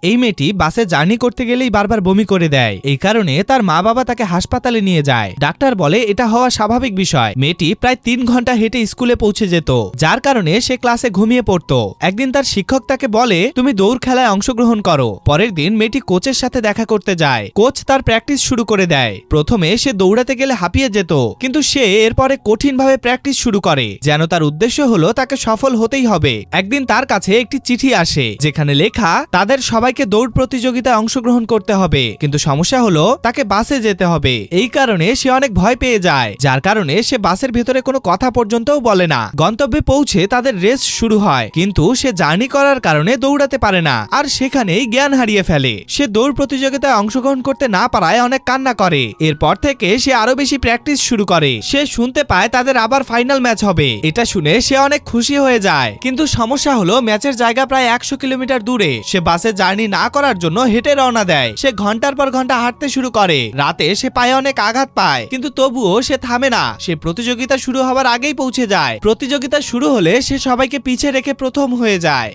এই মেয়েটি বাসে জার্নি করতে গেলেই বারবার বমি করে দেয়। এই কারণে তার মা বাবা তাকে হাসপাতালে নিয়ে যায়। ডাক্তার বলে এটা হওয়া স্বাভাবিক বিষয়। মেয়েটি প্রায় 3 ঘন্টা হেঁটে স্কুলে পৌঁছে যেত, যার কারণে সে ক্লাসে ঘুমিয়ে পড়তো। একদিন তার শিক্ষক তাকে বলে তুমি দৌড় খেলায় অংশগ্রহণ করো। পরের দিন মেয়েটি কোচের সাথে দেখা করতে যায়। কোচ তার প্র্যাকটিস শুরু করে দেয়। প্রথমে সে দৌড়াতে গেলে হাঁপিয়ে যেত, কিন্তু সে এরপরে কঠিনভাবে প্র্যাকটিস শুরু করে, যেন তার উদ্দেশ্য হলো তাকে সফল হতেই হবে। একদিন তার কাছে একটি চিঠি আসে, যেখানে লেখা তাদের সবাইকে দৌড় প্রতিযোগিতায় অংশগ্রহণ করতে হবে, কিন্তু সমস্যা হলো তাকে বাসে যেতে হবে। এই কারণে সে অনেক ভয় পেয়ে যায়, যার কারণে সে বাসের ভেতরে কোনো কথা পর্যন্তও বলে না। গন্তব্যে পৌঁছে তাদের রেস শুরু হয়, কিন্তু সে জার্নি করার কারণে দৌড়াতে পারে না, আর সেখানেই জ্ঞান হারিয়ে ফেলে। সে দৌড় প্রতিযোগিতায় অংশগ্রহণ করতে না পারায় অনেক কান্না করে। এরপর থেকে সে আরো বেশি প্র্যাকটিস শুরু করে। সে শুনতে পায় তাদের আবার ফাইনাল ম্যাচ হবে। এটা শুনে সে অনেক খুশি হয়ে যায়, কিন্তু সমস্যা হলো ম্যাচের জায়গা প্রায় 100 কিলোমিটার দূরে। সে বাসে জার্নি না করার জন্য হেঁটে রওনা দেয়। সে ঘন্টার পর ঘন্টা হাঁটতে শুরু করে। রাতে সে পায়ে অনেক আঘাত পায়, কিন্তু তবুও সে থামে না। সে প্রতিযোগিতা শুরু হওয়ার আগেই পৌঁছে যায়। প্রতিযোগিতা শুরু হলে সে সবাইকে পিছে রেখে প্রথম হয়ে যায়।